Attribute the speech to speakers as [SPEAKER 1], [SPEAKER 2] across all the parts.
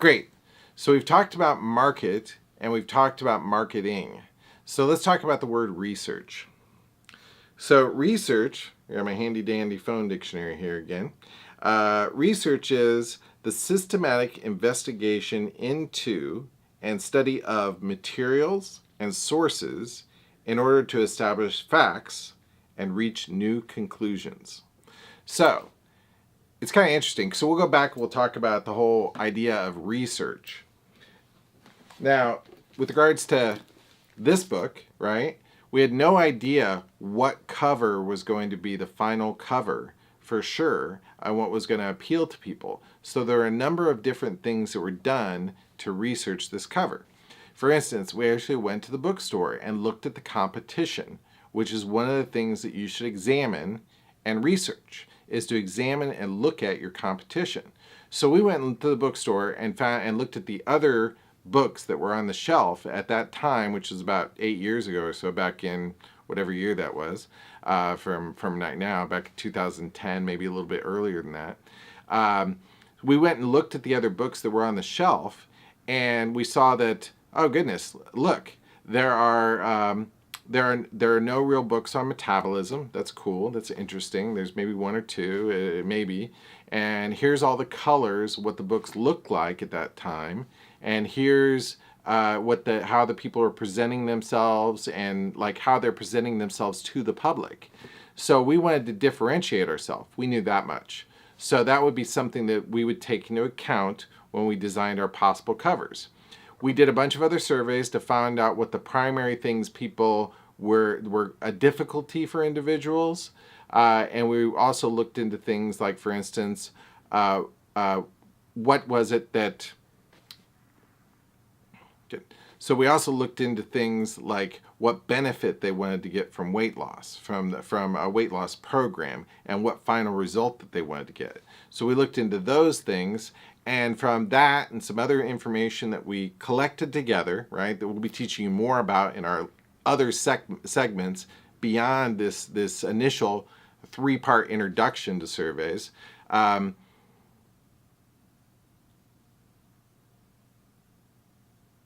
[SPEAKER 1] Great. So we've talked about market and we've talked about marketing. So let's talk about the word research. So research, I got my handy dandy phone dictionary here again. Research is the systematic investigation into and study of materials and sources in order to establish facts and reach new conclusions. So it's kind of interesting. So we'll go back and we'll talk about the whole idea of research. Now, with regards to this book, right, we had no idea what cover was going to be the final cover for sure and what was going to appeal to people. So there are a number of different things that were done to research this cover. For instance, we actually went to the bookstore and looked at the competition, which is one of the things that you should examine and research, is to examine and look at your competition. So we went to the bookstore and found and looked at the other books that were on the shelf at that time, which was about 8 years ago or so, back in whatever year that was, from right now, back in 2010, maybe a little bit earlier than that. We went and looked at the other books that were on the shelf, and we saw that, oh goodness, look, there are no real books on metabolism. That's cool. That's interesting. There's maybe one or two, maybe. And here's all the colors, what the books looked like at that time. And here's how the people are presenting themselves and like how they're presenting themselves to the public. So we wanted to differentiate ourselves. We knew that much. So that would be something that we would take into account when we designed our possible covers. We did a bunch of other surveys to find out what the primary things people were a difficulty for individuals. And we also looked into things like, for instance, what was it that... So we also looked into things like what benefit they wanted to get from weight loss, from a weight loss program, and what final result that they wanted to get. So we looked into those things, and from that and some other information that we collected together, right, that we'll be teaching you more about in our other segments beyond this initial 3-part introduction to surveys.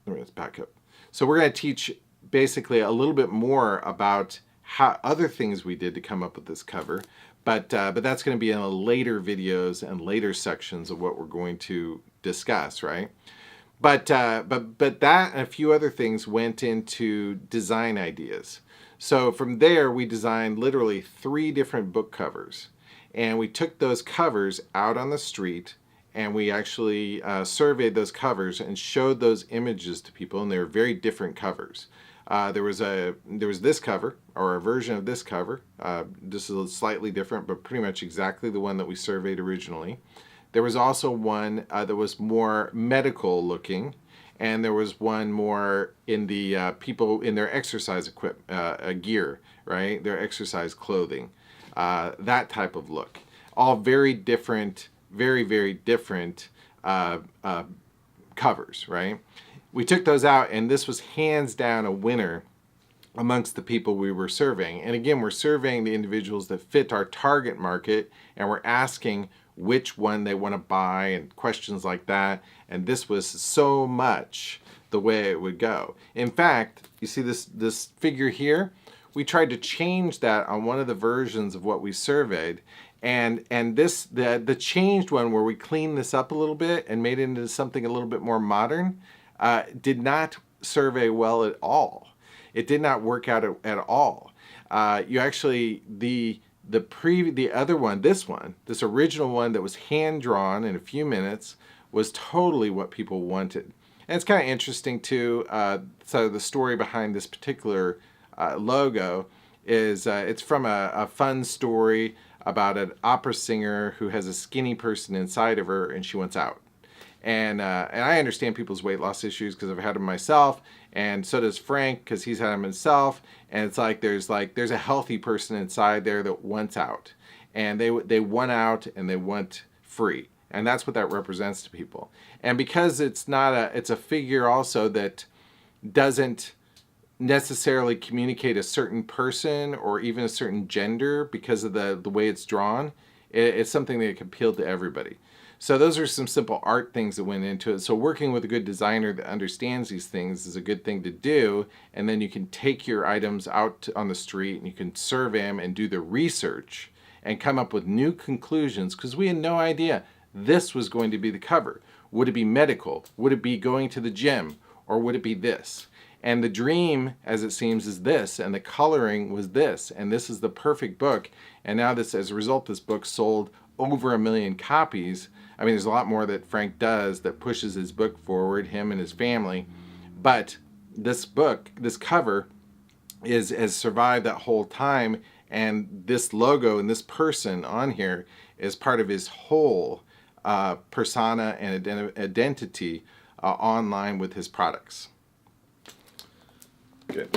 [SPEAKER 1] Let's back up. So we're going to teach basically a little bit more about how other things we did to come up with this cover, but that's going to be in the later videos and later sections of what we're going to discuss, right? But that and a few other things went into design ideas. So from there, we designed literally 3 different book covers, and we took those covers out on the street. And we actually surveyed those covers and showed those images to people, and they were very different covers. There was this cover, or a version of this cover. This is slightly different, but pretty much exactly the one that we surveyed originally. There was also one that was more medical looking, and there was one more in the people in their exercise gear, right? Their exercise clothing, that type of look. All very different. Very, very different covers, right? We took those out, and this was hands down a winner amongst the people we were surveying. And again, we're surveying the individuals that fit our target market, and we're asking which one they want to buy and questions like that. And this was so much the way it would go. In fact, you see this figure here? We tried to change that on one of the versions of what we surveyed. And the changed one, where we cleaned this up a little bit and made it into something a little bit more modern, did not survey well at all. It did not work out at all. You actually, the other one, this original one that was hand drawn in a few minutes, was totally what people wanted. And it's kind of interesting too. So the story behind this particular logo is it's from a fun story about an opera singer who has a skinny person inside of her and she wants out. And I understand people's weight loss issues because I've had them myself, and so does Frank because he's had them himself. And it's like there's a healthy person inside there that wants out, and they want out and they want free, and that's what that represents to people. And because it's a figure also that doesn't necessarily communicate a certain person or even a certain gender because of the way it's drawn, it's something that can appeal to everybody. So those are some simple art things that went into it. So working with a good designer that understands these things is a good thing to do. And then you can take your items out on the street and you can survey them and do the research and come up with new conclusions, because we had no idea this was going to be the cover. Would it be medical? Would it be going to the gym? Or would it be this? And the dream, as it seems, is this, and the coloring was this, and this is the perfect book. And now this, as a result, this book sold over 1 million copies. I mean, there's a lot more that Frank does that pushes his book forward, him and his family. But this book, this cover, has survived that whole time, and this logo and this person on here is part of his whole persona and identity online with his products. Good.